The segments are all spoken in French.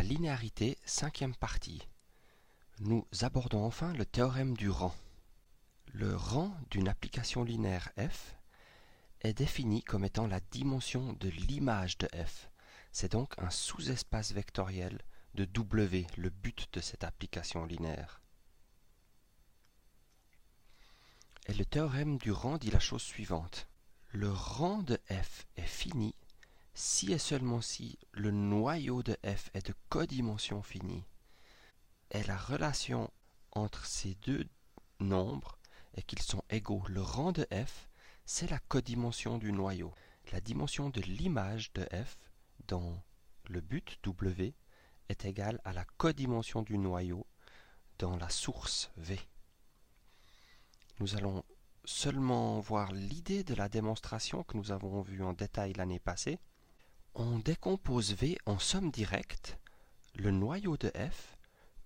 la linéarité, cinquième partie. Nous abordons enfin le théorème du rang. Le rang d'une application linéaire f est défini comme étant la dimension de l'image de f. C'est donc un sous-espace vectoriel de W, le but de cette application linéaire. Et le théorème du rang dit la chose suivante. Le rang de f est fini si et seulement si le noyau de f est de codimension finie. Et la relation entre ces deux nombres est qu'ils sont égaux. Le rang de f, c'est la codimension du noyau. La dimension de l'image de f dans le but W est égale à la codimension du noyau dans la source V. Nous allons seulement voir l'idée de la démonstration que nous avons vue en détail l'année passée. On décompose V en somme directe, le noyau de f,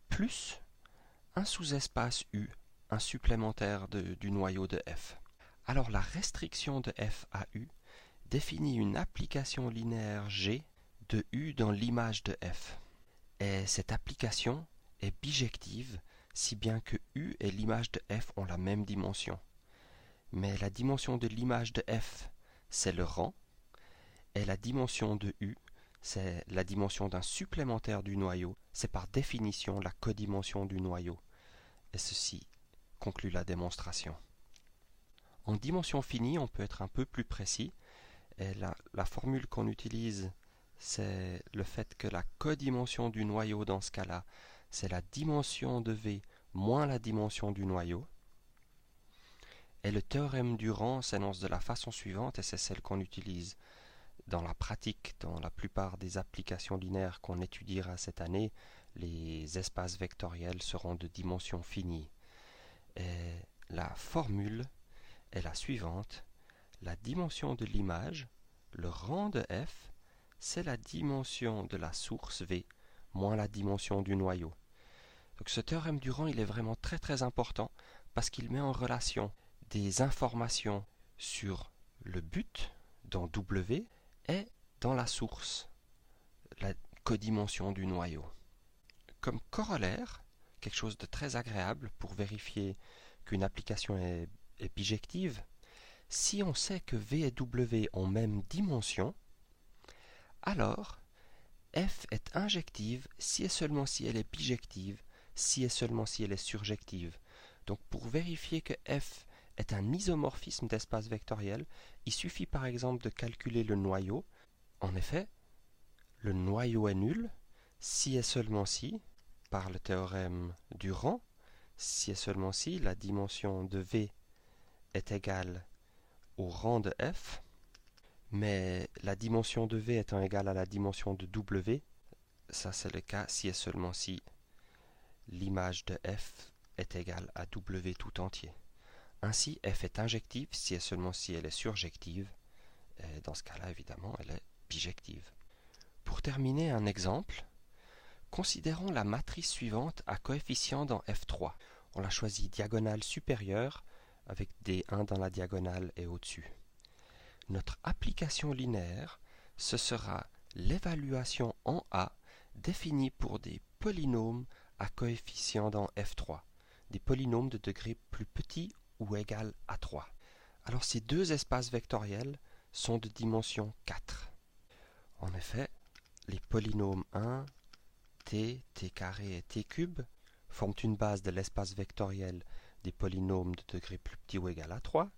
plus un sous-espace U, un supplémentaire du noyau de f. Alors la restriction de f à U définit une application linéaire G de U dans l'image de f. Et cette application est bijective, si bien que U et l'image de f ont la même dimension. Mais la dimension de l'image de f, c'est le rang, et la dimension de U, c'est la dimension d'un supplémentaire du noyau, c'est par définition la codimension du noyau. Et ceci conclut la démonstration. En dimension finie, on peut être un peu plus précis, et la formule qu'on utilise, c'est le fait que la codimension du noyau dans ce cas-là, c'est la dimension de V moins la dimension du noyau. Et le théorème du rang s'énonce de la façon suivante, et c'est celle qu'on utilise dans la pratique, dans la plupart des applications linéaires qu'on étudiera cette année, les espaces vectoriels seront de dimension finie. Et la formule est la suivante. La dimension de l'image, le rang de f, c'est la dimension de la source V moins la dimension du noyau. Donc ce théorème du rang, il est vraiment très très important parce qu'il met en relation des informations sur le but dans W et dans la source, la codimension du noyau. Comme corollaire, quelque chose de très agréable pour vérifier qu'une application est bijective, si on sait que V et W ont même dimension, alors f est injective si et seulement si elle est bijective, si et seulement si elle est surjective. Donc pour vérifier que f est un isomorphisme d'espace vectoriel, il suffit par exemple de calculer le noyau. En effet, le noyau est nul si et seulement si, par le théorème du rang, si et seulement si la dimension de V est égale au rang de f, mais la dimension de V étant égale à la dimension de W, ça c'est le cas si et seulement si l'image de f est égale à W tout entier. Ainsi, f est injective si et seulement si elle est surjective, et dans ce cas-là, évidemment, elle est bijective. Pour terminer, un exemple. Considérons la matrice suivante à coefficient dans F3. On l'a choisie diagonale supérieure avec des 1 dans la diagonale et au-dessus. Notre application linéaire, ce sera l'évaluation en A définie pour des polynômes à coefficient dans F3, des polynômes de degré plus petit ou égal à 3. Alors ces deux espaces vectoriels sont de dimension 4. En effet, les polynômes 1, t, t carré et t cube forment une base de l'espace vectoriel des polynômes de degré plus petit ou égal à 3,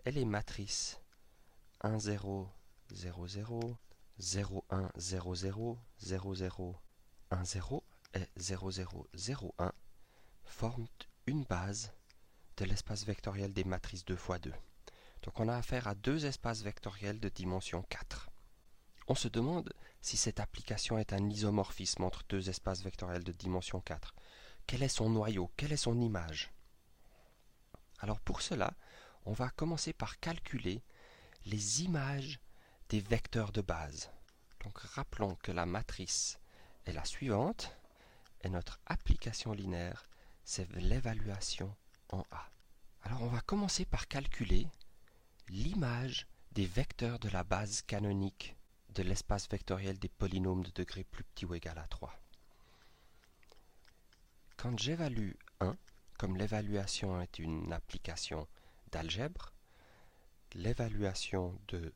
et les matrices 1, 0, 0, 0, 0, 1, 0, 0, 0, 0, 1, 0 et 0, 0, 0, 1 forment une base de l'espace vectoriel des matrices 2 x 2. Donc on a affaire à deux espaces vectoriels de dimension 4. On se demande si cette application est un isomorphisme entre deux espaces vectoriels de dimension 4. Quel est son noyau? Quelle est son image? Alors pour cela, on va commencer par calculer les images des vecteurs de base. Donc rappelons que la matrice est la suivante, et notre application linéaire, c'est l'évaluation en A. Alors on va commencer par calculer l'image des vecteurs de la base canonique de l'espace vectoriel des polynômes de degré plus petit ou égal à 3. Quand j'évalue 1, comme l'évaluation est une application d'algèbre, l'évaluation de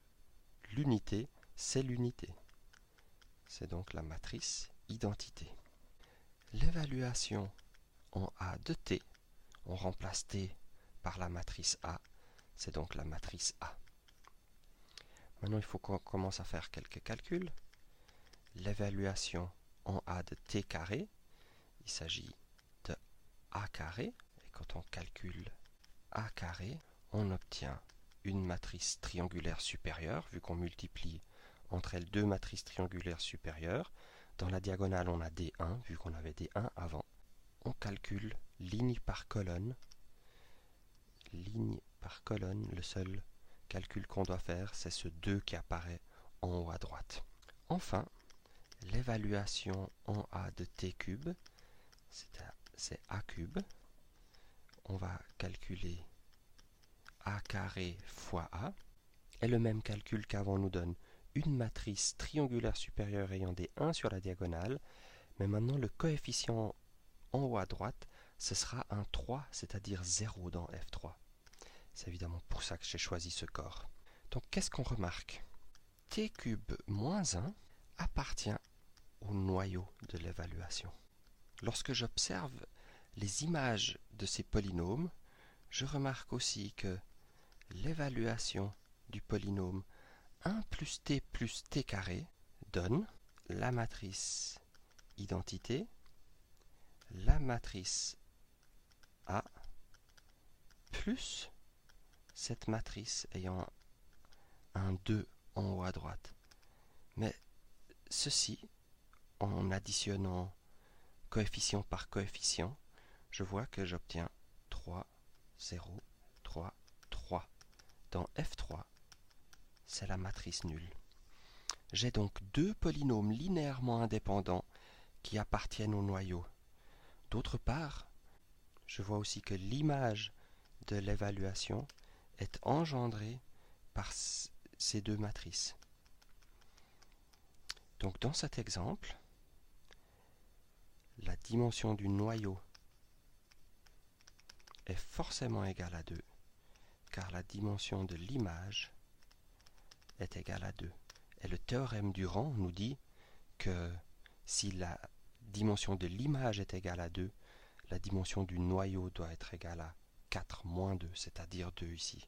l'unité, c'est l'unité. C'est donc la matrice identité. L'évaluation en A de T, on remplace T par la matrice A, c'est donc la matrice A. Maintenant, il faut qu'on commence à faire quelques calculs. L'évaluation en A de T carré, il s'agit de A carré, et quand on calcule A carré, on obtient une matrice triangulaire supérieure, vu qu'on multiplie entre elles deux matrices triangulaires supérieures. Dans la diagonale, on a D1, vu qu'on avait D1 avant. On calcule ligne par colonne. Ligne par colonne, le seul calcul qu'on doit faire, c'est ce 2 qui apparaît en haut à droite. Enfin, l'évaluation en A de T cube, c'est A cube. On va calculer A carré fois A. Et le même calcul qu'avant nous donne une matrice triangulaire supérieure ayant des 1 sur la diagonale. Mais maintenant, le coefficient en haut à droite, ce sera un 3, c'est-à-dire 0 dans F3. C'est évidemment pour ça que j'ai choisi ce corps. Donc, qu'est-ce qu'on remarque? T cube moins 1 appartient au noyau de l'évaluation. Lorsque j'observe les images de ces polynômes, je remarque aussi que l'évaluation du polynôme 1 plus t carré donne la matrice identité, la matrice A, plus cette matrice ayant un 2 en haut à droite. Mais ceci, en additionnant coefficient par coefficient, je vois que j'obtiens 3, 0, 3, 3. Dans F3, c'est la matrice nulle. J'ai donc deux polynômes linéairement indépendants qui appartiennent au noyau. D'autre part, je vois aussi que l'image de l'évaluation est engendrée par ces deux matrices. Donc dans cet exemple, la dimension du noyau est forcément égale à 2, car la dimension de l'image est égale à 2. Et le théorème du rang nous dit que si la dimension de l'image est égale à 2, la dimension du noyau doit être égale à 4 moins 2, c'est-à-dire 2 ici.